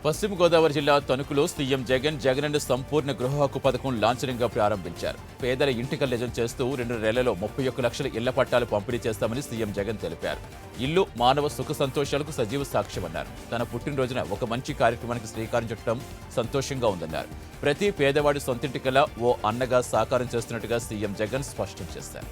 పశ్చిమ గోదావరి జిల్లా తణుకులో సీఎం జగనన్న సంపూర్ణ గృహ హక్కు పథకం లాంఛనంగా ప్రారంభించారు. పేదల ఇంటి కళ్లెజం చేస్తూ 2 నెలల్లో 31 లక్షల ఇళ్ల పట్టాలు పంపిణీ చేస్తామని సీఎం జగన్ తెలిపారు. ఇల్లు మానవ సుఖ సంతోషాలకు సజీవ సాక్ష్యమన్నారు. తన పుట్టినరోజున ఒక మంచి కార్యక్రమానికి శ్రీకారం చుట్టడం సంతోషంగా ఉందన్నారు. ప్రతి పేదవాడి సొంతింటి కల ఓ అన్నగా సాకారం చేస్తున్నట్టుగా సీఎం జగన్ స్పష్టం చేశారు.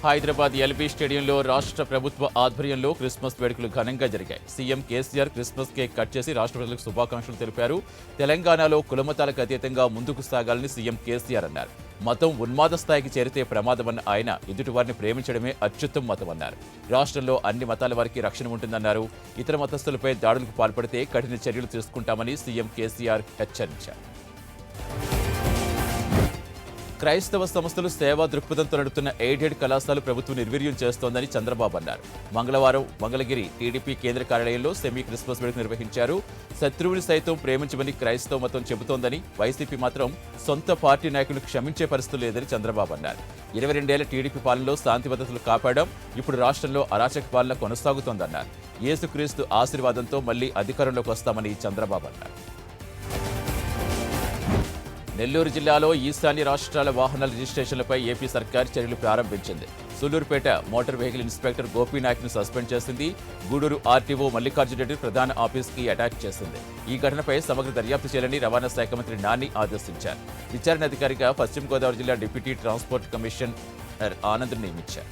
హైదరాబాద్ ఎల్బీ స్టేడియంలో రాష్ట్ర ప్రభుత్వ ఆధ్వర్యంలో క్రిస్మస్ వేడుకలు ఘనంగా జరిగాయి. CM KCR Christmas cake cut చేసి రాష్ట్ర ప్రజలకు శుభాకాంక్షలు తెలిపారు. తెలంగాణలో కులమతాలకు అతీతంగా ముందుకు సాగాలని సీఎం కేసీఆర్ అన్నారు. మతం ఉన్మాద స్థాయికి చేరితే ప్రమాదమన్న ఆయన ఎదుటివారిని ప్రేమించడమే అత్యుత్తమ మతమన్నారు. రాష్ట్రంలో అన్ని మతాల వారికి రక్షణ ఉంటుందన్నారు. ఇతర మతస్థులపై దాడులకు పాల్పడితే కఠిన చర్యలు తీసుకుంటామని సీఎం కేసీఆర్ హెచ్చరించారు. క్రైస్తవ సంస్థలు సేవా దృక్పథంతో నడుపుతున్న ఎయిడెడ్ కళాశాల ప్రభుత్వం నిర్వీర్యం చేస్తోందని చంద్రబాబు అన్నారు. మంగళవారం మంగళగిరి టీడీపీ కేంద్ర కార్యాలయంలో సెమీ క్రిస్మస్ వేడుక నిర్వహించారు. శత్రువుని సైతం ప్రేమించమని క్రైస్తవ మతం చెబుతోందని, వైసీపీ మాత్రం సొంత పార్టీ నాయకులు క్షమించే పరిస్థితి లేదని చంద్రబాబు అన్నారు. 22 ఏళ్ల టీడీపీ పాలనలో శాంతి భద్రతలు కాపాడాం, ఇప్పుడు రాష్ట్రంలో అరాచక పాలన కొనసాగుతోందన్నారు. యేసుక్రీస్తు ఆశీర్వాదంతో మళ్లీ అధికారంలోకి వస్తామని చంద్రబాబు అన్నారు. నెల్లూరు జిల్లాలో ఈశాన్య రాష్ట్రాల వాహనాల రిజిస్ట్రేషన్లపై ఏపీ సర్కార్ చర్యలు ప్రారంభించింది. సూళ్లూరుపేట మోటార్ వెహికల్ ఇన్స్పెక్టర్ గోపీనాయక్ను సస్పెండ్ చేసింది. గూడూరు ఆర్టీఓ మల్లికార్జున రెడ్డి ప్రధాన ఆఫీస్కి అటాక్ చేసింది. ఈ ఘటనపై సమగ్ర దర్యాప్తు చేయాలని రవాణా శాఖ మంత్రి నాని ఆదేశించారు. విచారణ అధికారిగా పశ్చిమ గోదావరి జిల్లా డిప్యూటీ ట్రాన్స్పోర్ట్ కమిషనర్ ఆనంద్ నియమించారు.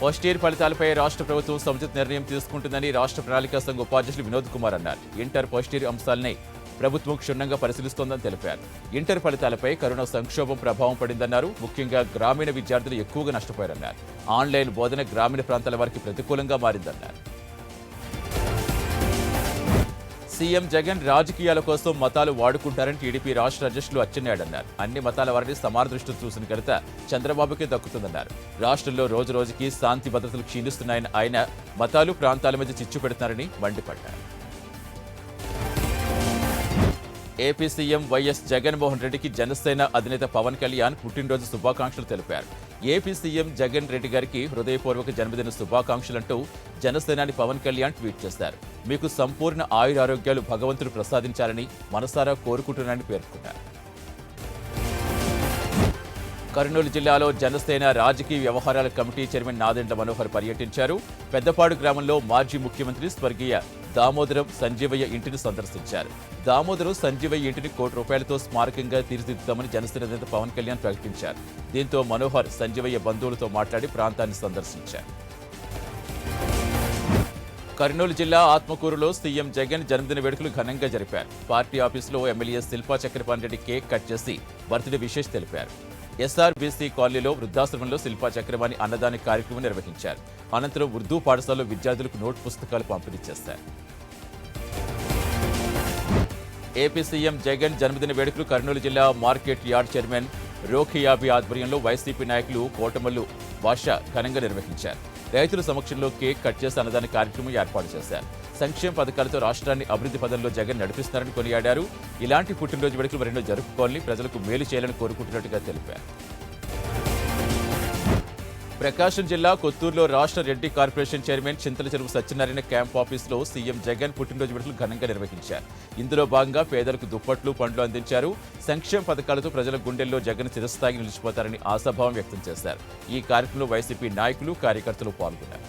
ఫస్ట్ ఇయర్ ఫలితాలపై రాష్ట్ర ప్రభుత్వం సముచిత నిర్ణయం తీసుకుంటుందని రాష్ట్ర ప్రణాళికా సంఘ ఉపాధ్యక్షులు వినోద్ కుమార్ అన్నారు. ఇంటర్ ఫస్ట్ ఇయర్ అంశాలనే ప్రభుత్వం క్షుణ్ణంగా పరిశీలిస్తోందని తెలిపారు. ఇంటర్ ఫలితాలపై కరోనా సంక్షోభం ప్రభావం పడిందన్నారు. ముఖ్యంగా గ్రామీణ విద్యార్థులు ఎక్కువగా నష్టపోయారన్నారు. ఆన్లైన్ బోధన గ్రామీణ ప్రాంతాల వారికి ప్రతికూలంగా మారిందన్నారు. సీఎం జగన్ రాజకీయాల కోసం మతాలు వాడుకుంటారని టీడీపీ రాష్ట్ర అధ్యక్షులు అచ్చెన్నాయుడు అన్నారు. అన్ని మతాల వారిని సమాన దృష్టితో చూసిన ఘనత చంద్రబాబుకే దక్కుతుందన్నారు. రాష్ట్రంలో రోజురోజుకి శాంతి భద్రతలు క్షీణిస్తున్నాయని ఆయన మతాలు ప్రాంతాల మధ్య చిచ్చు పెడుతున్నారని మండిపడ్డారు. ఏపీ సీఎం వైఎస్ జగన్మోహన్ రెడ్డికి జనసేన అధినేత పవన్ కళ్యాణ్ పుట్టినరోజు శుభాకాంక్షలు తెలిపారు. ఏపీ సీఎం జగన్ రెడ్డి గారికి హృదయపూర్వక జన్మదిన శుభాకాంక్షలంటూ జనసేనాని పవన్ కళ్యాణ్ ట్వీట్ చేశారు. మీకు సంపూర్ణ ఆయురారోగ్యాలు భగవంతుడు ప్రసాదించాలని మనసారా కోరుకుంటున్నారని పేర్కొన్నారు. కర్నూలు జిల్లాలో జనసేన రాజకీయ వ్యవహారాల కమిటీ చైర్మన్ నాదెండ్ల మనోహర్ పర్యటించారు. పెద్దపాడు గ్రామంలో మాజీ ముఖ్యమంత్రి స్వర్గీయ దామోదరం సంజీవయ్య ఇంటిని సందర్శించారు. దామోదరం సంజీవయ్య ఇంటిని ₹1 స్మారకంగా తీర్చిదిద్దుతామని జనసేన నేత పవన్ కళ్యాణ్ ప్రకటించారు. దీంతో మనోహర్ సంజీవయ్య బంధువులతో మాట్లాడి ప్రాంతాన్ని సందర్శించారు. కర్నూలు జిల్లా ఆత్మకూరులో సీఎం జగన్ జన్మదిన వేడుకలు ఘనంగా జరిపారు. పార్టీ ఆఫీసులో MLA Shilpa Chakrapani Reddy cake cut చేసి బర్త్డే విషెస్ తెలిపారు. ఎస్ఆర్బీసీ కాలనీలో వృద్ధాశ్రమంలో శిల్పా చక్రపాణి అన్నదాన కార్యక్రమం నిర్వహించారు. అనంతరం ఉర్దూ పాఠశాలలో విద్యార్థులకు నోట్ పుస్తకాలు పంపిణీ చేశారు. ఏపీ సీఎం జగన్ జన్మదిన వేడుకలు కర్నూలు జిల్లా మార్కెట్ యార్డ్ చైర్మన్ రోఖియాబి ఆధ్వర్యంలో వైసీపీ నాయకులు కోటమల్లు భాష ఘనంగా నిర్వహించారు. రైతుల సమక్షంలో కేక్ కట్ చేసి అన్నదాన కార్యక్రమం ఏర్పాటు చేశారు. సంక్షేమ పథకాలతో రాష్ట్రాన్ని అభివృద్ధి పదంలో జగన్ నడిపిస్తున్నారని కొనియాడారు. ఇలాంటి పుట్టినరోజు వేడుకలు మరెన్నో జరుపుకోవాలని, ప్రజలకు మేలు చేయాలని కోరుకుంటున్నట్టుగా తెలిపారు. ప్రకాశం జిల్లా కొత్తూరులో రాష్ట్ర రెడ్డి కార్పొరేషన్ చైర్మన్ చింతల చెరువు సత్యనారాయణ క్యాంప్ ఆఫీసులో సీఎం జగన్ పుట్టినరోజు వేడుకలు ఘనంగా నిర్వహించారు. ఇందులో భాగంగా పేదలకు దుప్పట్లు, పండ్లు అందించారు. సంక్షేమ పథకాలతో ప్రజల గుండెల్లో జగన్ చిరస్థాయిగా నిలిచిపోతారని ఆశాభావం వ్యక్తం చేశారు. ఈ కార్యక్రమంలో వైసీపీ నాయకులు, కార్యకర్తలు పాల్గొన్నారు.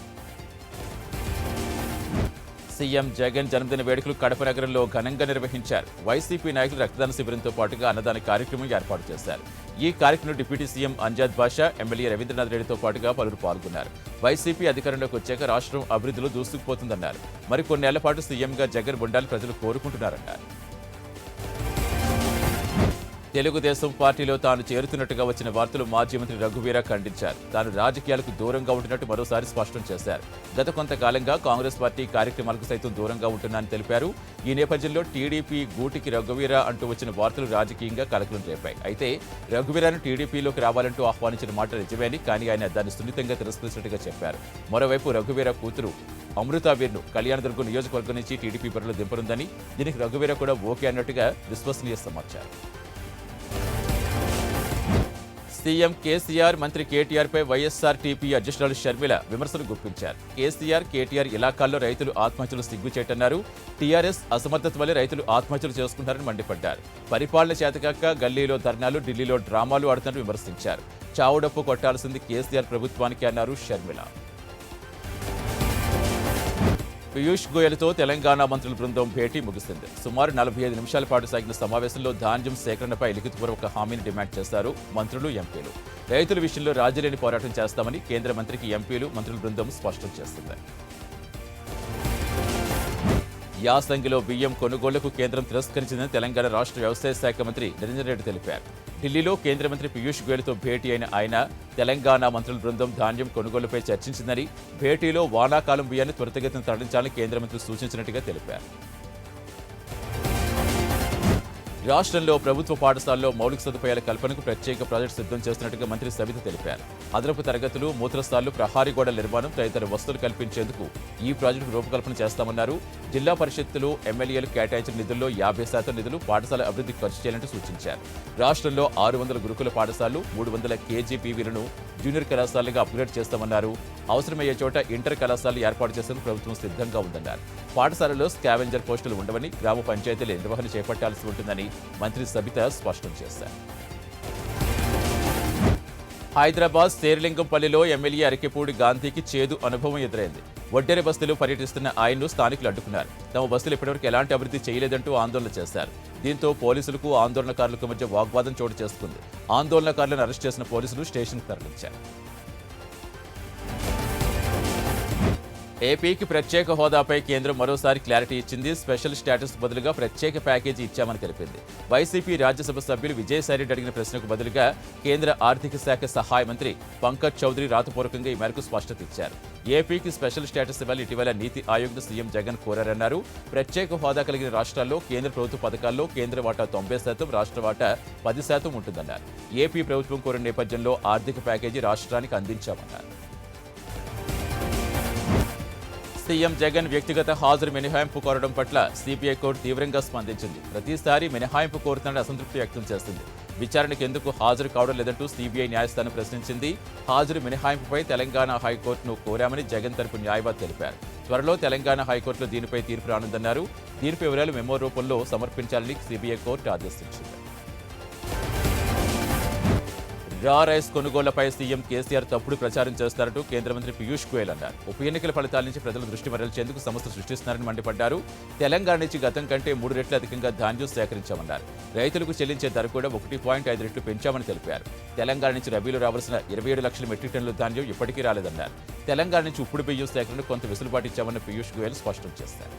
సీఎం జగన్ జన్మదిన వేడుకలు కడప నగరంలో ఘనంగా నిర్వహించారు. వైసీపీ నాయకులు రక్తదాన శిబిరంతో పాటుగా అన్నదాన కార్యక్రమం ఏర్పాటు చేశారు. ఈ కార్యక్రమంలో డిప్యూటీ సీఎం అంజాద్ బాషా, ఎమ్మెల్యే రవీంద్రనాథ్ రెడ్డితో పాటుగా పలువురు పాల్గొన్నారు. వైసీపీ అధికారంలోకి వచ్చాక రాష్ట్రం అభివృద్ధిలో దూసుకుపోతుందన్నారు. మరికొన్నేళ్ల పాటు సీఎంగా జగన్ ఉండాలని ప్రజలు కోరుకుంటున్నారన్నారు. తెలుగుదేశం పార్టీలో తాను చేరుతున్నట్టుగా వచ్చిన వార్తలు మాజీ మంత్రి రఘువీర ఖండించారు. తాను రాజకీయాలకు దూరంగా ఉంటున్నట్టు మరోసారి స్పష్టం చేశారు. గత కొంతకాలంగా కాంగ్రెస్ పార్టీ కార్యక్రమాలకు సైతం దూరంగా ఉంటున్నానని తెలిపారు. ఈ నేపథ్యంలో టీడీపీ గూటికి రఘువీర అంటూ వచ్చిన వార్తలు రాజకీయంగా కలకలం రేపాయి. అయితే రఘువీరను టీడీపీలోకి రావాలంటూ ఆహ్వానించిన మాట నిజమేని, కానీ ఆయన దాన్ని సున్నితంగా తిరస్కరించినట్టుగా చెప్పారు. మరోవైపు రఘువీర కూతురు అమృతావీర్ను కళ్యాణదుర్గం నియోజకవర్గం నుంచి టీడీపీ బరిలో దింపనుందని, దీనికి రఘువీర కూడా ఓకే అన్నట్టుగా విశ్వసనీయ సమాచారం. సీఎం కేసీఆర్, మంత్రి కేటీఆర్పై వైఎస్ఆర్టీపీ అధ్యక్షురాలు షర్మిల విమర్శలు గుప్పించారు. కేటీఆర్ ఇలాకాల్లో రైతులు ఆత్మహత్యలు సిగ్గుచేటన్నారు. టీఆర్ఎస్ అసమర్థత వల్లే రైతులు ఆత్మహత్యలు చేసుకుంటారని మండిపడ్డారు. పరిపాలన చేతకాక గల్లీలో ధర్నాలు, ఢిల్లీలో డ్రామాలు ఆడుతున్నట్టు విమర్శించారు. చావుడప్పు కొట్టాల్సింది కేసీఆర్ ప్రభుత్వానికి అన్నారు షర్మిల. పీయూష్ గోయల్తో తెలంగాణ మంత్రుల బృందం భేటీ ముగిసింది. సుమారు 45 నిమిషాల పాటు సాగిన సమావేశంలో ధాన్యం సేకరణపై లిఖితపూర్వక హామీని డిమాండ్ చేశారు మంత్రులు, ఎంపీలు. రైతుల విషయంలో రాజీలేని పోరాటం చేస్తామని కేంద్ర మంత్రికి ఎంపీలు, మంత్రుల బృందం స్పష్టం చేస్తుంది. యాసంగిలో బియ్యం కొనుగోళ్లకు కేంద్రం తిరస్కరించిందని తెలంగాణ రాష్ట్ర వ్యవసాయ శాఖ మంత్రి నిరంజన్ రెడ్డి తెలిపారు. ఢిల్లీలో కేంద్ర మంత్రి పీయూష్ గోయల్తో భేటీ అయిన ఆయన తెలంగాణ మంత్రుల బృందం ధాన్యం కొనుగోలుపై చర్చించిందని, భేటీలో వానాకాలం బియ్యాన్ని త్వరితగతిన తరలించాలని కేంద్ర మంత్రి సూచించినట్టుగా తెలిపారు. రాష్ట్రంలో ప్రభుత్వ పాఠశాలలో మౌలిక సదుపాయాల కల్పనకు ప్రత్యేక ప్రాజెక్టు సిద్ధం చేస్తున్నట్టుగా మంత్రి సబిత తెలిపారు. అదనపు తరగతులు, మూత్రస్థాలు, ప్రహారీ గోడల నిర్మాణం తదితర వసతులు కల్పించేందుకు ఈ ప్రాజెక్టుకు రూపకల్పన చేస్తామన్నారు. జిల్లా పరిషత్తులు, ఎమ్మెల్యేలు కేటాయించిన నిధుల్లో 50% నిధులు పాఠశాల అభివృద్ధికి ఖర్చు చేయాలంటూ సూచించారు. రాష్ట్రంలో 600 గురుకుల పాఠశాలలు, 300 కేజీపీవీలను జూనియర్ కళాశాలలుగా అప్గ్రేడ్ చేస్తామన్నారు. అవసరమయ్యే చోట ఇంటర్ కళాశాలలు ఏర్పాటు చేసేందుకు ప్రభుత్వం సిద్ధంగా ఉందన్నారు. పాఠశాలలో స్కావెంజర్ పోస్టులు ఉండవని, గ్రామ పంచాయతీల నిర్వహణ చేపట్టాల్సి ఉంటుందని మంత్రి సబిత స్పష్టం చేశారు. హైదరాబాద్ శేరిలింగంపల్లిలో ఎమ్మెల్యే అరికెపూడి గాంధీకి చేదు అనుభవం ఎదురైంది. ఒడ్డెర బస్తీలో పర్యటిస్తున్న ఆయన్ను స్థానికులు అడ్డుకున్నారు. తమ బస్తీలు ఇప్పటివరకు ఎలాంటి అభివృద్ధి చేయలేదంటూ ఆందోళన చేశారు. దీంతో పోలీసులకు ఆందోళనకారులకు మధ్య వాగ్వాదం చోటు చేసుకుంది. ఆందోళనకారులను అరెస్ట్ చేసిన పోలీసులు స్టేషన్కు తరలించారు. ఏపీకి ప్రత్యేక హోదాపై కేంద్రం మరోసారి క్లారిటీ ఇచ్చింది. స్పెషల్ స్టేటస్ బదులుగా ప్రత్యేక ప్యాకేజీ ఇచ్చామని తెలిపింది. వైసీపీ రాజ్యసభ సభ్యులు విజయసాయిరెడ్డి అడిగిన ప్రశ్నకు బదులుగా కేంద్ర ఆర్థిక శాఖ సహాయ మంత్రి పంకజ్ చౌదరి రాతపూర్వకంగా ఈ మేరకు స్పష్టత ఇచ్చారు. ఏపీకి స్పెషల్ స్టేటస్ ఇవ్వాలి ఇటీవల నీతి ఆయోగ్ను సీఎం జగన్ కోరారన్నారు. ప్రత్యేక హోదా కలిగిన రాష్ట్రాల్లో కేంద్ర ప్రభుత్వ పథకాల్లో కేంద్ర వాటా 90%, రాష్ట్ర వాటా 10% ఉంటుందన్నారు. ఏపీ ప్రభుత్వం కోరిన నేపథ్యంలో ఆర్థిక ప్యాకేజీ రాష్ట్రానికి అందించామన్నారు. సీఎం జగన్ వ్యక్తిగత హాజరు మినహాయింపు కోరడం పట్ల సిబిఐ కోర్టు తీవ్రంగా స్పందించింది. ప్రతిసారి మినహాయింపు కోరుతున్న అసంతృప్తి వ్యక్తం చేసింది. విచారణకు ఎందుకు హాజరు కావడం లేదంటూ సిబిఐ న్యాయస్థానం ప్రశ్నించింది. హాజరు మినహాయింపుపై తెలంగాణ హైకోర్టును కోరామని జగన్ తరపు న్యాయవాది తెలిపారు. త్వరలో తెలంగాణ హైకోర్టులో దీనిపై తీర్పు రానుందన్నారు. తీర్పు వివరాలు మెమో రూపంలో సమర్పించాలని సిబిఐ కోర్టు ఆదేశించింది. రా రైస్ కొనుగోళ్లపై సీఎం కేసీఆర్ తప్పుడు ప్రచారం చేస్తారంటూ కేంద్ర మంత్రి పీయూష్ గోయల్ అన్నారు. ఉప ఎన్నికల ఫలితాల నుంచి ప్రజల దృష్టి మరల్చేందుకు సంస్థ సృష్టిస్తున్నారని మండిపడ్డారు. తెలంగాణ నుంచి గతం కంటే 3 రెట్లు అధికంగా ధాన్యం సేకరించామన్నారు. రైతులకు చెల్లించే ధర కూడా 1.5 రెట్లు పెంచామని తెలిపారు. తెలంగాణ నుంచి రబీలో రావాల్సిన 27 లక్షల మెట్రిక్ టన్నుల ధాన్యం ఇప్పటికీ రాలేదన్నారు. తెలంగాణ నుంచి ఉప్పుడు బియ్యం సేకరణకు కొంత వెసులుబాటు ఇచ్చామన్న పీయూష్ గోయల్ స్పష్టం చేశారు.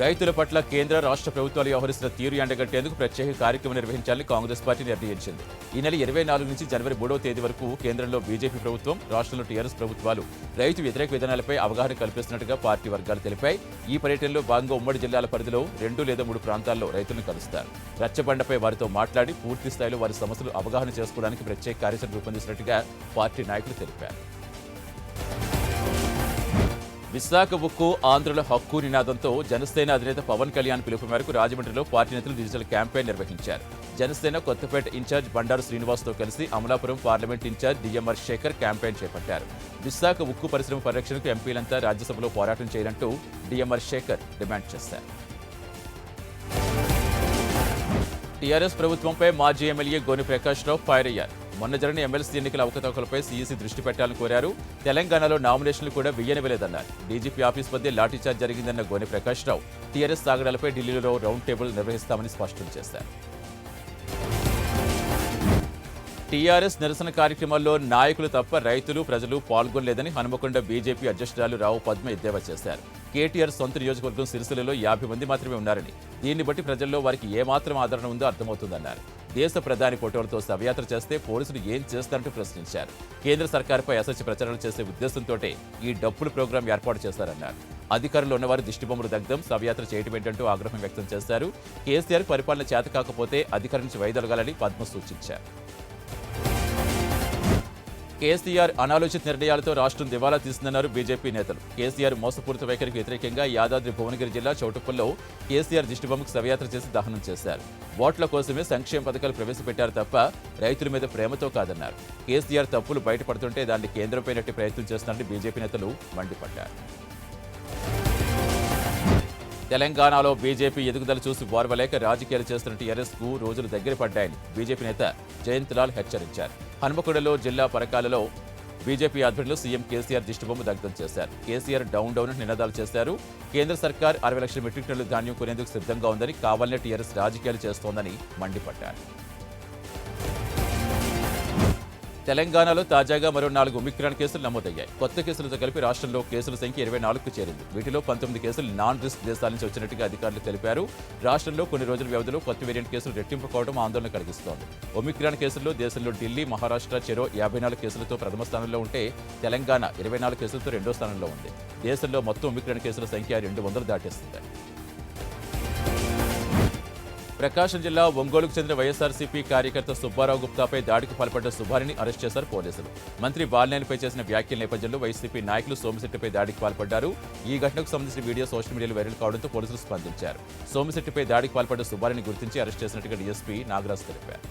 రైతుల పట్ల కేంద్ర రాష్ట్ర ప్రభుత్వాలు వ్యవహరిస్తున్న తీరు ఎండగట్టేందుకు ప్రత్యేక కార్యక్రమం నిర్వహించాలని కాంగ్రెస్ పార్టీ నిర్ణయించింది. ఈ నెల 24 నుంచి జనవరి 3వ తేదీ వరకు కేంద్రంలో బీజేపీ ప్రభుత్వం, రాష్ట్రంలో టీఆర్ఎస్ ప్రభుత్వాలు రైతు వ్యతిరేక విధానాలపై అవగాహన కల్పిస్తున్నట్టుగా పార్టీ వర్గాలు తెలిపాయి. ఈ పర్యటనలో భాగంగా ఉమ్మడి జిల్లాల పరిధిలో 2 లేదా 3 ప్రాంతాల్లో రైతులను కలుస్తారు. రచ్చబండపై వారితో మాట్లాడి పూర్తి స్థాయిలో వారి సమస్యలు అవగాహన చేసుకోవడానికి ప్రత్యేక కార్యాచరణ రూపొందిస్తున్నట్టుగా పార్టీ నాయకులు తెలిపారు. విశాఖ ఉక్కు ఆంధ్రుల హక్కు నినాదంతో జనసేన అధినేత పవన్ కళ్యాణ్ పిలుపు మేరకు రాజమండ్రిలో పార్టీ నేతలు డిజిటల్ క్యాంపెయిన్ నిర్వహించారు. జనసేన కొత్తపేట ఇన్ఛార్జ్ బండారు శ్రీనివాస్తో కలిసి Amalapuram parliament incharge DMR Shekhar campaign చేపట్టారు. విశాఖ ఉక్కు పరిశ్రమ పరిరక్షణకు ఎంపీలంతా రాజ్యసభలో పోరాటం చేయాలంటూ డిఎంఆర్ శేఖర్ డిమాండ్ చేశారు. టీఆర్ఎస్ ప్రభుత్వంపై మాజీ ఎమ్మెల్యే గోని ప్రకాశ్రావు ఫైర్ అయ్యారు. మొన్న జరిగిన ఎమ్మెల్సీ ఎన్నికల అవకతవకలపై సీఈసీ దృష్టి పెట్టాలని కోరారు. తెలంగాణలో నామినేషన్లు కూడా వెయ్యనివ్వలేదన్నారు. డీజీపీ ఆఫీస్ వద్దే లాఠీచార్జ్ జరిగిందన్న గోని ప్రకాశ్రావు టీఆర్ఎస్ సాగడాలపై ఢిల్లీలో రౌండ్ టేబుల్ నిర్వహిస్తామని స్పష్టం చేశారు. టీఆర్ఎస్ నిరసన కార్యక్రమాల్లో నాయకులు తప్ప రైతులు ప్రజలు పాల్గొనలేదని హనుమకొండ బీజేపీ అధ్యక్షురాలు రావు పద్మ ఎద్దేవా చేశారు. కేటీఆర్ సొంత నియోజకవర్గం సిరిసిల్లలో 50 మంది మాత్రమే ఉన్నారని, దీన్ని బట్టి ప్రజల్లో వారికి ఏమాత్రం ఆదరణ ఉందో అర్థమవుతుందన్నారు. దేశ ప్రధాని ఫోటోలతో శవయాత్ర చేస్తే పోలీసులు ఏం చేస్తారంటూ ప్రశ్నించారు. కేంద్ర సర్కారుపై అసత్య ప్రచారాలు చేసే ఉద్దేశంతోటే ఈ డప్పుల ప్రోగ్రాం ఏర్పాటు చేశారన్నారు. అధికారులు ఉన్నవారు దిష్టిబొమ్మలు దగ్ధం, శవయాత్ర చేయటం ఏంటంటూ ఆగ్రహం వ్యక్తం చేశారు. కేసీఆర్ పరిపాలన చేత కాకపోతే అధికారం నుంచి వైదొలగాలని పద్మ సూచించారు. కేసీఆర్ అనాలోచిత నిర్ణయాలతో రాష్ట్రం దివాలా తీసిందన్నారు బీజేపీ నేతలు. కేసీఆర్ మోసపూరిత వైఖరికి వ్యతిరేకంగా యాదాద్రి భువనగిరి జిల్లా చౌటుప్పల్లో కేసీఆర్ దిష్టిబొమ్మకు శవయాత్ర చేసి దహనం చేశారు. ఓట్ల కోసమే సంక్షేమ పథకాలు ప్రవేశపెట్టారు తప్ప రైతుల మీద ప్రేమతో కాదన్నారు. కేసీఆర్ తప్పులు బయటపడుతుంటే దాన్ని కేంద్రంపై నెట్టే ప్రయత్నం చేస్తున్నారని బీజేపీ నేతలు మండిపడ్డారు. తెలంగాణలో బీజేపీ ఎదుగుదల చూసి ఓర్వలేక రాజకీయాలు చేస్తున్న టీఆర్ఎస్కు రోజులు దగ్గర పడ్డాయని బీజేపీ నేత జయంత్ లాల్ హెచ్చరించారు. హన్మకొండలో జిల్లా పరకాలలో బీజేపీ ఆధ్వర్యంలో సీఎం కేసీఆర్ దిష్టిబొమ్మ దగ్ధం చేశారు. కేసీఆర్ డౌన్ నినాదాలు చేశారు. కేంద్ర సర్కార్ 60 లక్షల మెట్రిక్ టన్నుల ధాన్యం కొనేందుకు సిద్ధంగా ఉందని, కావాలనే టీఆర్ఎస్ రాజకీయాలు చేస్తోందని మండిపడ్డారు. తెలంగాణలో తాజాగా మరో 4 ఒమిక్రాన్ కేసులు నమోదయ్యాయి. కొత్త కేసులతో కలిపి రాష్ట్రంలో కేసుల సంఖ్య 24కు చేరింది. వీటిలో 19 కేసులు నాన్ రిస్క్ దేశాల నుంచి వచ్చినట్టుగా అధికారులు తెలిపారు. రాష్ట్రంలో కొన్ని రోజుల వ్యవధిలో కొత్త వేరియంట్ కేసులు రెట్టింపు కావడం ఆందోళన కలిగిస్తోంది. ఒమిక్రాన్ కేసుల్లో దేశంలో ఢిల్లీ, మహారాష్ట్ర చెరో 54 కేసులతో ప్రథమ స్థానంలో ఉంటే తెలంగాణ 24 కేసులతో రెండో స్థానంలో ఉంది. దేశంలో మొత్తం ఒమిక్రాన్ కేసుల సంఖ్య 200 దాటేస్తుంది. ప్రకాశం జిల్లా ఒంగోలుకు చెందిన వైఎస్ఆర్సీపీ కార్యకర్త సుబ్బారావు గుప్తాపై దాడికి పాల్పడ్డ సుభారిని అరెస్ట్ చేశారు పోలీసులు. మంత్రి బాలినేనిపై చేసిన వ్యాఖ్యల నేపథ్యంలో వైసీపీ నాయకులు సోమిశెట్టిపై దాడికి పాల్పడ్డారు. ఈ ఘటనకు సంబంధించిన వీడియో సోషల్ మీడియాలో వైరల్ కావడంతో పోలీసులు స్పందించారు. సోమిశెట్టిపై దాడికి పాల్పడ్డ సుభారిని గుర్తించి అరెస్ట్ చేసినట్టుగా డీఎస్పీ నాగరాజు తెలిపారు.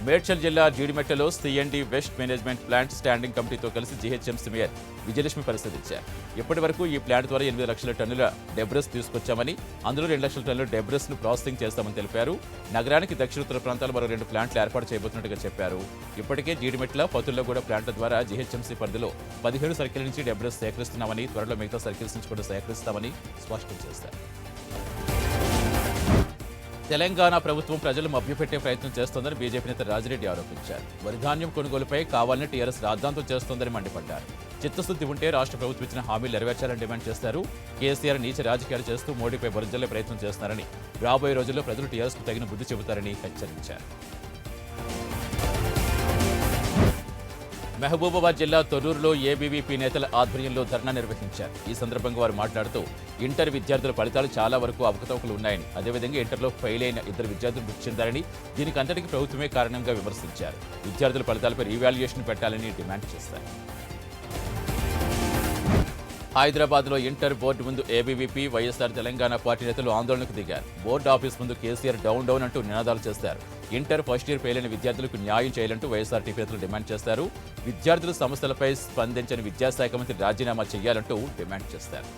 మేడ్చల్ జిల్లా జీడిమెట్టలో CMD waste management plant standing కమిటీతో కలిసి జీహెచ్ఎంసీ మేయర్ విజయలక్ష్మి పరిశీలించారు. ఇప్పటి వరకు ఈ ప్లాంట్ ద్వారా 8 లక్షల టన్నుల డెబ్రస్ తీసుకొచ్చామని, అందులో 2 లక్షల టన్నుల డెబ్రస్ ను ప్రాసెసింగ్ చేస్తామని తెలిపారు. నగరానికి దక్షిణోత్తర ప్రాంతాల్లో మరో 2 ప్లాంట్లు ఏర్పాటు చేయబోతున్నట్టుగా చెప్పారు. ఇప్పటికే జీడిమెట్ల, పతుల్లగూడ ప్లాంట్ల ద్వారా జీహెచ్ఎంసీ పరిధిలో 17 సర్కిల్ నుంచి డెబ్రస్ సేకరిస్తున్నామని, త్వరలో మిగతా సర్కిల్స్ నుంచి కూడా సేకరిస్తామని స్పష్టం చేశారు. తెలంగాణ ప్రభుత్వం ప్రజలు మభ్యపెట్టే ప్రయత్నం చేస్తోందని బీజేపీ నేత రాజిరెడ్డి ఆరోపించారు. వరిధాన్యం కొనుగోలుపై కావాలని టీఆర్ఎస్ రాద్ధాంతం చేస్తోందని మండిపడ్డారు. చిత్తశుద్ధి ఉంటే రాష్ట్ర ప్రభుత్వం ఇచ్చిన హామీలు నెరవేర్చాలని డిమాండ్ చేశారు. కేసీఆర్ నీచ రాజకీయాలు చేస్తూ మోడీపై బురజల్లే ప్రయత్నం చేస్తున్నారని, రాబోయే రోజుల్లో ప్రజలు టీఆర్ఎస్కు తగిన బుద్ధి చెబుతారని హెచ్చరించారు. మహబూబాబాద్ జిల్లా తొర్రూరులో ఏబీవీపీ నేతల ఆధ్వర్యంలో ధర్నా నిర్వహించారు. ఈ సందర్భంగా వారు మాట్లాడుతూ ఇంటర్ విద్యార్థుల ఫలితాలు చాలా వరకు అవకతవకలు ఉన్నాయని, అదేవిధంగా ఇంటర్లో ఫెయిల్ అయిన 2 విద్యార్థులు మృతి చెందారని, దీనికి అంతటికీ ప్రభుత్వమే కారణంగా విమర్శించారు. విద్యార్థుల ఫలితాలపై రీవాల్యుయేషన్ పెట్టాలని డిమాండ్ చేశారు. హైదరాబాద్లో ఇంటర్ బోర్డు ముందు ఏబీవీపీ, వైఎస్ఆర్ తెలంగాణ పార్టీ నేతలు ఆందోళనకు దిగారు. బోర్డు ఆఫీస్ ముందు కేసీఆర్ డౌన్ అంటూ నినాదాలు చేశారు. ఇంటర్ ఫస్ట్ ఇయర్ ఫెయిల్ అయిన విద్యార్థులకు న్యాయం చేయాలంటూ వైఎస్ఆర్టీపీ నేతలు డిమాండ్ చేశారు. విద్యార్థుల సమస్యలపై స్పందించని విద్యాశాఖ మంత్రి రాజీనామా చేయాలంటూ డిమాండ్ చేశారు.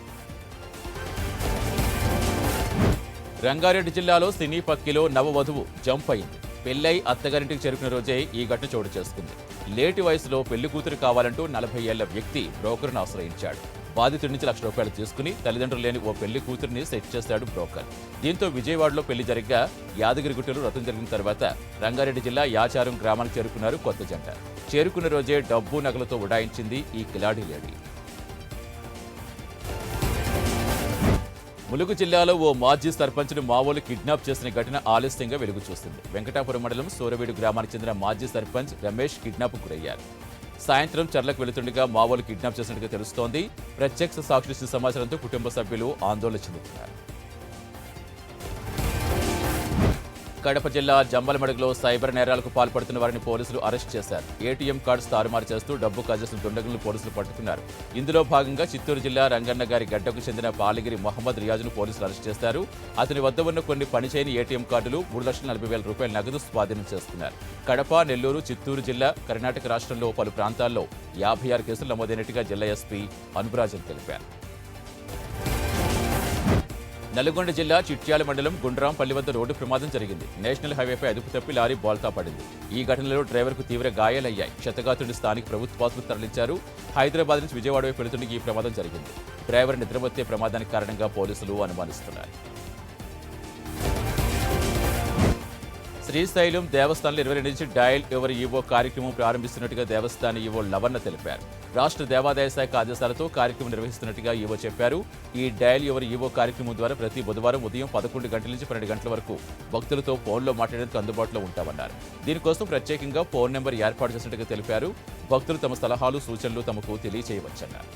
రంగారెడ్డి జిల్లాలో సినీ పక్కిలో నవవధువు జంప్ అయింది. పెళ్లై అత్తగారింటికి చేరుకున్న రోజే ఈ ఘటన చోటు చేసుకుంది. లేటి వయసులో పెళ్లి కూతురు కావాలంటూ 40 ఏళ్ల వ్యక్తి బ్రోకర్ను ఆశ్రయించాడు. బాధితుడి నుంచి ₹1,00,000 తీసుకుని తల్లిదండ్రులు లేని ఓ పెళ్లి కూతురిని సెట్ చేశాడు బ్రోకర్. దీంతో విజయవాడలో పెళ్లి జరగ్గా యాదగిరిగుట్టలో రథం జరిగిన తర్వాత రంగారెడ్డి జిల్లా యాచారం గ్రామానికి చేరుకున్నారు కొత్త జంట. చేరుకున్న రోజే డబ్బు నగలతో ఉడాయించింది ఈ కిలాడీ లేడీ. ములుగు జిల్లాలో ఓ మాజీ సర్పంచ్ను మావోలు కిడ్నాప్ చేసిన ఘటన ఆలస్యంగా వెలుగు చూస్తుంది. వెంకటాపురం మండలం సూరవీడు గ్రామానికి చెందిన మాజీ సర్పంచ్ రమేష్ కిడ్నాప్కు గురయ్యారు. సాయంత్రం చర్లకు వెళుతుండగా మావోలు కిడ్నాప్ చేసినట్టుగా తెలుస్తోంది. ప్రత్యక్ష సాక్షి సమాచారంతో కుటుంబ సభ్యులు ఆందోళన చెందుతున్నారు. కడప జిల్లా జమ్మలమడుగులో సైబర్ నేరాలకు పాల్పడుతున్న వారిని పోలీసులు అరెస్ట్ చేశారు. ఏటీఎం కార్డ్స్ తారుమారు చేస్తూ డబ్బు కాజేసిన దుండగులను పోలీసులు పట్టుకున్నారు. ఇందులో భాగంగా చిత్తూరు జిల్లా రంగన్న గారి గడ్డకు చెందిన పాలగిరి మొహమ్మద్ రియాజ్ను పోలీసులు అరెస్ట్ చేశారు. అతని వద్ద ఉన్న కొన్ని పనిచేయని ఏటీఎం కార్డులు, ₹3,40,000 నగదు స్వాధీనం చేసుకున్నారు. కడప, నెల్లూరు, చిత్తూరు జిల్లా, కర్ణాటక రాష్ట్రంలో పలు ప్రాంతాల్లో 56 కేసులు నమోదైనట్టుగా జిల్లా ఎస్పీ అనురాజన్ తెలిపారు. నల్గొండ జిల్లా చిట్యాల మండలం గుండ్రాంపల్లి వద్ద రోడ్డు ప్రమాదం జరిగింది. నేషనల్ హైవేపై అదుపు తప్పి లారీ బోల్తా పడింది. ఈ ఘటనలో డ్రైవర్కు తీవ్ర గాయాలయ్యాయి. క్షతగాత్రుడిని స్థానిక ప్రభుత్వ ఆసుపత్రికి తరలించారు. హైదరాబాద్ నుంచి విజయవాడ వైపు వెళుతుండగా ఈ ప్రమాదం జరిగింది. డ్రైవర్ నిద్రమత్తే ప్రమాదానికి కారణంగా పోలీసులు అనుమానిస్తున్నారు. శ్రీశైలం దేవస్థానంలో 22 నుంచి డయల్ యువర్ ఈవో కార్యక్రమం ప్రారంభిస్తున్నట్టుగా దేవస్థాన ఈవో లవన్న తెలిపారు. రాష్ట్ర దేవాదాయ శాఖ ఆదేశాలతో కార్యక్రమం నిర్వహిస్తున్నట్టుగా ఈవో చెప్పారు. ఈ డయల్ యువర్ ఈవో కార్యక్రమం ద్వారా ప్రతి బుధవారం ఉదయం 11 గంటల నుంచి 12 గంటల వరకు భక్తులతో ఫోన్లో మాట్లాడేందుకు అందుబాటులో ఉంటామన్నారు. దీనికోసం ప్రత్యేకంగా ఫోన్ నెంబర్ ఏర్పాటు చేసినట్టుగా తెలిపారు. భక్తులు తమ సలహాలు, సూచనలు తమకు తెలియజేయవచ్చన్నారు.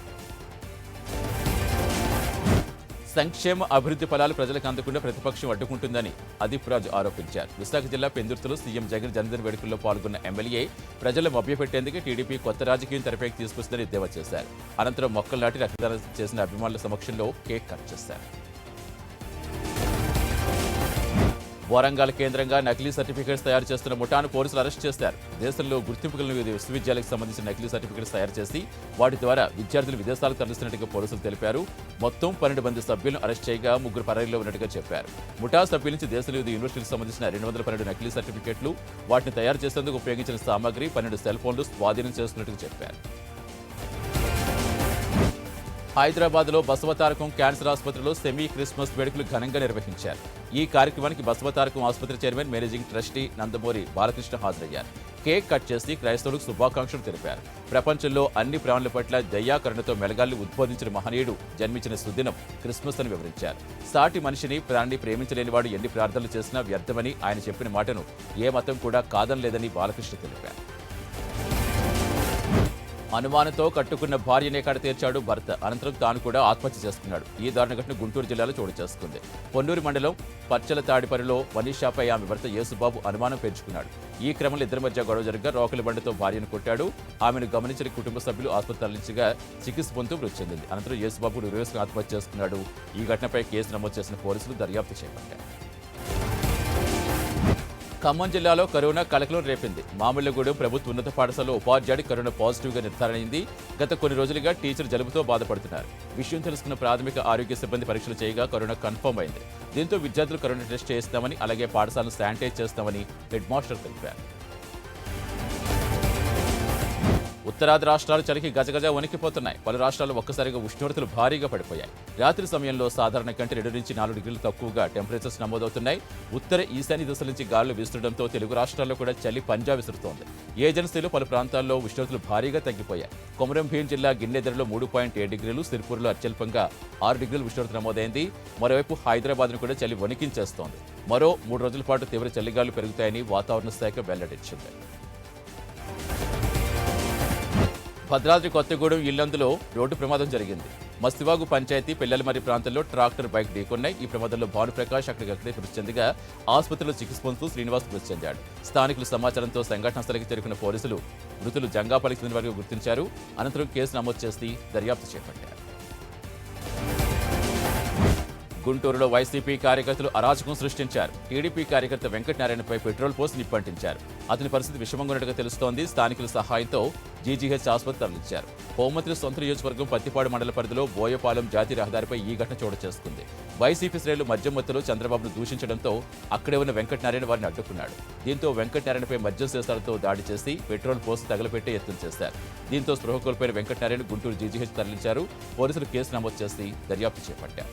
సంక్షేమ అభివృద్ధి ఫలాలు ప్రజలకు అందకుండా ప్రతిపక్షం అడ్డుకుంటుందని అదీప్ రాజు ఆరోపించారు. విశాఖ జిల్లా పెందుర్తిలో సీఎం జగన్ జన్మదిన వేడుకల్లో పాల్గొన్న ఎమ్మెల్యే ప్రజలు మభ్యపెట్టేందుకు టీడీపీ కొత్త రాజకీయం తెరపైకి తీసుకొస్తుందని ఎద్దేవా చేశారు. అనంతరం మొక్కలు నాటి రక్తదానం చేసిన అభిమానుల సమక్షంలో కేక్ కట్ చేశారు. వరంగల్ కేంద్రంగా నకిలీ సర్టిఫికేట్స్ తయారు చేస్తున్న ముఠాను పోలీసులు అరెస్ట్ చేశారు. దేశంలో గుర్తింపు కలిగిన వివిధ విశ్వవిద్యాలయాలకు సంబంధించిన నకిలీ సర్టిఫికేట్స్ తయారు చేసి వాటి ద్వారా విద్యార్థులు విదేశాలకు తరలిస్తున్నట్టుగా పోలీసులు తెలిపారు. మొత్తం 12 మంది సభ్యులను అరెస్ట్ చేయగా 3 పరారీలో ఉన్నట్టుగా చెప్పారు. ముఠా సభ్యుల నుంచి దేశంలో వివిధ యూనివర్సిటీలకు సంబంధించిన 212 నకిలీ సర్టిఫికేట్లు, వాటిని తయారు చేసేందుకు ఉపయోగించిన సామాగ్రి, 12 సెల్ ఫోన్లు స్వాధీనం చేస్తున్నట్టుగా చెప్పారు. హైదరాబాద్లో బసవతారకం క్యాన్సర్ ఆసుపత్రిలో సెమీ క్రిస్మస్ వేడుకలు ఘనంగా నిర్వహించారు. ఈ కార్యక్రమానికి బసవతారకం ఆసుపత్రి chairman, managing trustee Nandamuri Balakrishna హాజరయ్యారు. కేక్ కట్ చేసి క్రైస్తవులకు శుభాకాంక్షలు తెలిపారు. ప్రపంచంలో అన్ని ప్రాణుల పట్ల దయాకరుణతో మెలగాల్ని ఉద్బోధించిన మహనీయుడు జన్మించిన సుదినం క్రిస్మస్ అని వివరించారు. సాటి మనిషిని, ప్రాణిని ప్రేమించలేనివాడు ఎన్ని ప్రార్థనలు చేసినా వ్యర్థమని ఆయన చెప్పిన మాటను ఏ మతం కూడా కాదనలేదని బాలకృష్ణ తెలిపారు. అనుమానంతో కట్టుకున్న భార్యనే కడ తీర్చాడు భర్త. అనంతరం తాను కూడా ఆత్మహత్య చేసుకున్నాడు. ఈ దారుణ ఘటన గుంటూరు జిల్లాలో చోటు చేసుకుంది. పొన్నూరు మండలం పచ్చల తాడిపరిలో మనీషాపై ఆమె భర్త యేసుబాబు అనుమానం పెంచుకున్నాడు. ఈ క్రమంలో ఇద్దరి మధ్య గొడవ జరగగా రోకలి బండతో భార్యను కొట్టాడు. ఆమెను గమనించిన కుటుంబ సభ్యులు ఆసుపత్రి తరలించగా చికిత్స పొందుతూ మృతి చెందింది. అనంతరం యేసుబాబు రివర్స్గా ఆత్మహత్య చేసుకున్నాడు. ఈ ఘటనపై కేసు నమోదు చేసిన పోలీసులు దర్యాప్తు చేపట్టారు. ఖమ్మం జిల్లాలో కరోనా కలకలం రేపింది. మామిళ్లగూడెం ప్రభుత్వ ఉన్నత పాఠశాలలో ఉపాధ్యాయుడి కరోనా పాజిటివ్గా నిర్ధారణ అయింది. గత కొన్ని రోజులుగా టీచర్ జలుబుతో బాధపడుతున్నారు. విషయం తెలుసుకున్న ప్రాథమిక ఆరోగ్య సిబ్బంది పరీక్షలు చేయగా కరోనా కన్ఫర్మ్ అయింది. దీంతో విద్యార్థులు కరోనా టెస్ట్ చేస్తామని, అలాగే పాఠశాలను శానిటైజ్ చేస్తామని హెడ్ మాస్టర్ తెలిపారు. ఉత్తరాది రాష్ట్రాలు చలికి గజగజ వణికిపోతున్నాయి. పలు రాష్ట్రాల్లో ఒక్కసారిగా ఉష్ణోగ్రతలు భారీగా పడిపోయాయి. రాత్రి సమయంలో సాధారణ కంటే 2 నుంచి 4 డిగ్రీలు తక్కువగా టెంపరేచర్స్ నమోదవుతున్నాయి. ఉత్తర ఈశాన్య దిశల నుంచి గాలులు వీస్తుండటంతో తెలుగు రాష్ట్రాల్లో కూడా చలి పంజా విసురుతోంది. ఏజెన్సీలో పలు ప్రాంతాల్లో ఉష్ణోగ్రతలు భారీగా తగ్గిపోయాయి. కొమరం భీం జిల్లా గిన్నెదరలో 3.7 డిగ్రీలు, సిర్పూర్లో అత్యల్పంగా 6 డిగ్రీల ఉష్ణోగ్రత నమోదైంది. మరోవైపు హైదరాబాద్ను కూడా చలి వణికించేస్తోంది. మరో 3 రోజుల పాటు తీవ్ర చలిగాలు పెరుగుతాయని వాతావరణ శాఖ వెల్లడించింది. భద్రాద్రి కొత్తగూడెం ఇల్లందులో రోడ్డు ప్రమాదం జరిగింది. మస్తివాగు పంచాయతీ పిల్లలమర్రి ప్రాంతంలో ట్రాక్టర్, బైక్ ఢీకొన్నాయి. ఈ ప్రమాదంలో భానుప్రకాష్ అక్కడికక్కడే మృతి చెందగా ఆసుపత్రిలో చికిత్స పొందుతూ శ్రీనివాస్ మృతి చెందాడు. స్థానికుల సమాచారంతో సంఘటనా స్థలికి చేరుకున్న పోలీసులు మృతులు జంగాపల్లికి చెందిన వారిగా గుర్తించారు. అనంతరం కేసు నమోదు చేసి దర్యాప్తు చేపట్టారు. గుంటూరులో వైసీపీ కార్యకర్తలు అరాచకం సృష్టించారు. టీడీపీ కార్యకర్త వెంకటనారాయణపై పెట్రోల్ పోసి నిప్పంటించారు. అతని పరిస్థితి విషమంగా ఉన్నట్టుగా తెలుస్తోంది. స్థానికుల సహాయంతో జీజీహెచ్ ఆసుపత్రి తరలించారు. హోంమంత్రి సొంత నియోజకవర్గం పత్తిపాడు మండల పరిధిలో బోయపాలెం జాతీయ రహదారిపై ఈ ఘటన చోటు చేసుకుంది. వైసీపీ శ్రేణులు మద్యం మత్తులో చంద్రబాబును దూషించడంతో అక్కడే ఉన్న వెంకటనారాయణ వారిని అడ్డుకున్నాడు. దీంతో వెంకటనారాయణపై మద్యం సీసాలతో దాడి చేసి పెట్రోల్ పోసి తగలపెట్టే యత్నం చేశారు. దీంతో స్పృహ కోల్పోయిన వెంకటనారాయణ గుంటూరు జీజీహెచ్ తరలించారు. పోలీసులు కేసు నమోదు చేసి దర్యాప్తు చేపట్టారు.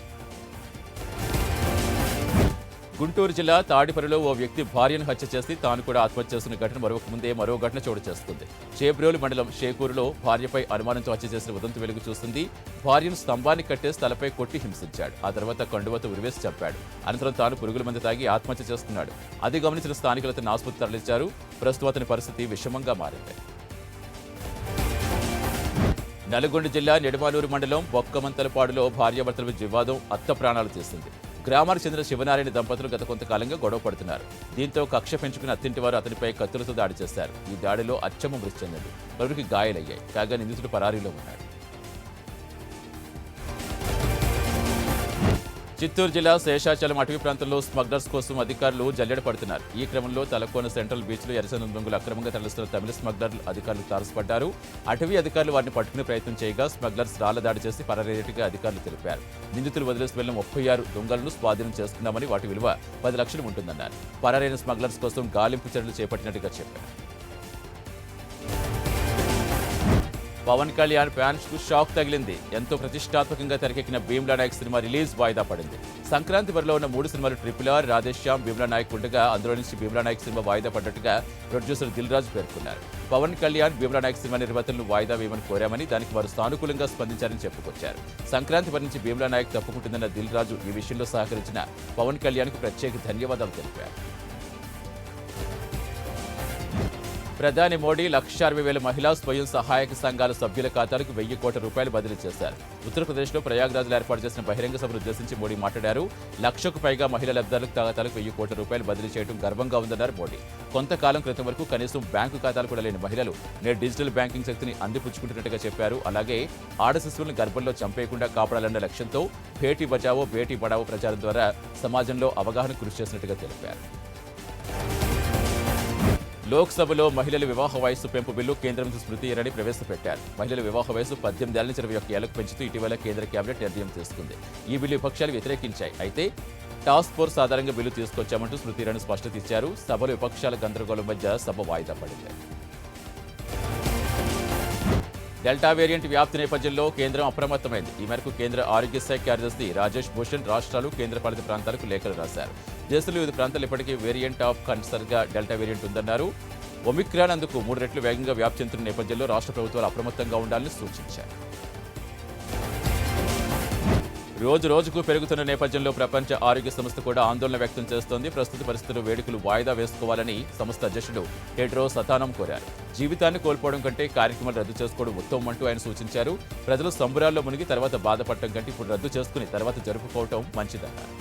గుంటూరు జిల్లా తాడిపరిలో ఓ వ్యక్తి భార్యను హత్య చేసి తాను కూడా ఆత్మహత్య చేసిన ఘటన మరొక ముందే మరో ఘటన చోటు చేసుకుంది. చేబ్రోలు మండలం షేకూరులో భార్యపై అనుమానంతో హత్య చేసిన ఉదంతి వెలుగు చూస్తుంది. భార్యను స్తంభాన్ని కట్టేసి తలపై కొట్టి హింసించాడు. ఆ తర్వాత కండువతో ఉరివేసి చంపాడు. అనంతరం తాను పురుగుల మందు తాగి ఆత్మహత్య చేసుకున్నాడు. అది గమనించిన స్థానికులు అతన్ని ఆసుపత్రి తరలించారు. ప్రస్తుతం అతని పరిస్థితి విషమంగా మారింది. నల్గొండ జిల్లా నిడమానూరు మండలం బొక్కమంతలపాడులో భార్యాభర్తల వివాదం అత్త ప్రాణాలు తీసింది. గ్రామానికి చెందిన శివనారాయణ దంపతులు గత కొంతకాలంగా గొడవ పడుతున్నారు. దీంతో కక్ష పెంచుకున్న అత్తింటి వారు అతనిపై కత్తులతో దాడి చేశారు. ఈ దాడిలో అచ్చమ్మ మృతి చెందింది. పలువురికి గాయాలయ్యాయి. కాగా నిందితుడు పరారీలో ఉన్నాడు. చిత్తూరు జిల్లా శేషాచలం అటవీ ప్రాంతంలో స్మగ్లర్స్ కోసం అధికారులు జల్లెడ పడుతున్నారు. ఈ క్రమంలో తలకోన సెంట్రల్ బీచ్లో ఎర్రచందనం దొంగలు అక్రమంగా తరలిస్తున్న తమిళ స్మగ్లర్లు అధికారులు తారసపడ్డారు. అటవీ అధికారులు వారిని పట్టుకునే ప్రయత్నం చేయగా స్మగ్లర్స్ రాళ్ల దాడి చేసి పరారైనట్టుగా అధికారులు తెలిపారు. నిందితులు వదిలేసి వెళ్లిన 36 దొంగలను స్వాధీనం చేసుకున్నామని, వాటి విలువ 10 లక్షలు ఉంటుందన్నారు. పరారైన స్మగ్లర్స్ కోసం గాలింపు చర్యలు చేపట్టినట్టుగా చెప్పారు. పవన్ కళ్యాణ్ ఫ్యాన్స్ కు షాక్ తగిలింది. ఎంతో ప్రతిష్టాత్మకంగా తెరకెక్కిన భీమ్లా నాయక్ సినిమా రిలీజ్ వాయిదా పడింది. సంక్రాంతి బరిలో ఉన్న 3 సినిమాలు RRR, రాధేశ్యామ్, భీమ్లా నాయక్ ఉండగా అందులో నుంచి భీమ్లా నాయక్ సినిమా వాయిదా పడ్డట్టుగా ప్రొడ్యూసర్ దిల్ రాజు పేర్కొన్నారు. పవన్ కళ్యాణ్ భీమ్లా నాయక్ సినిమా నిర్మాతలను వాయిదా వేయమని కోరామని, దానికి వారు సానుకూలంగా స్పందించారని చెప్పుకొచ్చారు. సంక్రాంతి బరి నుంచి భీమ్లా నాయక్ తప్పుకుంటుందన్న దిల్ రాజు ఈ విషయంలో సహకరించిన పవన్ కళ్యాణ్ కు ప్రత్యేక ధన్యవాదాలు తెలిపారు. ప్రధాని మోడీ 1,60,000 మహిళా స్వయం సహాయక సంఘాల సభ్యుల ఖాతాలకు 1,000 కోట్ల రూపాయలు బదిలీ చేశారు. ఉత్తరప్రదేశ్లో ప్రయాగ్రాజ్లో ఏర్పాటు చేసిన బహిరంగ సభను ఉద్దేశించి మోడీ మాట్లాడారు. 1,00,000కు పైగా మహిళా లబ్ధిదారులకు ఖాతాలకు 1,000 కోట్ల రూపాయలు బదిలీ చేయడం గర్వంగా ఉందన్నారు మోడీ. కొంతకాలం క్రితం వరకు కనీసం బ్యాంకు ఖాతాలు కూడా లేని మహిళలు నేడు డిజిటల్ బ్యాంకింగ్ శక్తిని అందిపుచ్చుకుంటున్నట్టుగా చెప్పారు. అలాగే ఆడ శిశువులను గర్భంలో చంపేయకుండా కాపాడాలన్న లక్ష్యంతో బేటీ బచావో బేటీ పడావో ప్రచారం ద్వారా సమాజంలో అవగాహన కృషి చేసినట్టుగా తెలిపారు. లోక్సభలో మహిళల వివాహ వయస్సు పెంపు బిల్లు కేంద్ర మంత్రి స్మృతి ఇరానీ ప్రవేశపెట్టారు. మహిళల వివాహ వయస్సు 18 ఏళ్ల నుంచి 21 ఏళ్లకు పెంచుతూ ఇటీవల కేంద్ర కేబినెట్ నిర్ణయం తీసుకుంది. ఈ బిల్లు విపక్షాలు వ్యతిరేకించాయి. అయితే టాస్క్ ఫోర్స్ ఆధారంగా బిల్లు తీసుకొచ్చామంటూ స్మృతి ఇరానీ స్పష్టత ఇచ్చారు. సభలో విపక్షాల గందరగోళం మధ్య సభ వాయిదా పడింది. డెల్టా వేరియంట్ వ్యాప్తి నేపథ్యంలో కేంద్రం అప్రమత్తమైంది. ఈ మేరకు కేంద్ర ఆరోగ్య శాఖ కార్యదర్శి రాజేష్ భూషణ్ రాష్ట్రాలు, కేంద్రపాలిత ప్రాంతాలకు లేఖలు రాశారు. దేశంలో వివిధ ప్రాంతాలు ఇప్పటికీ వేరియంట్ ఆఫ్ కన్సర్న్గా డెల్టా వేరియంట్ ఉందన్నారు. ఒమిక్రాన్ అందుకు 3 రెట్లు వేగంగా వ్యాప్తి చెందుతున్న నేపథ్యంలో రాష్ట్ర ప్రభుత్వాలు అప్రమత్తంగా ఉండాలని సూచించారు. రోజు రోజుకు పెరుగుతున్న నేపథ్యంలో ప్రపంచ ఆరోగ్య సంస్థ కూడా ఆందోళన వ్యక్తం చేస్తోంది. ప్రస్తుత పరిస్థితుల్లో వేడుకలు వాయిదా వేసుకోవాలని సంస్థ అధ్యక్షుడు టెడ్రోస్ అథానం కోరారు. జీవితాన్ని కోల్పోవడం కంటే కార్యక్రమాలు రద్దు చేసుకోవడం ఉత్తమం అంటూ ఆయన సూచించారు. ప్రజలు సంబురాల్లో మునిగి తర్వాత బాధపడటం కంటే ఇప్పుడు రద్దు చేసుకుని తర్వాత జరుపుకోవటం మంచిదన్నారు.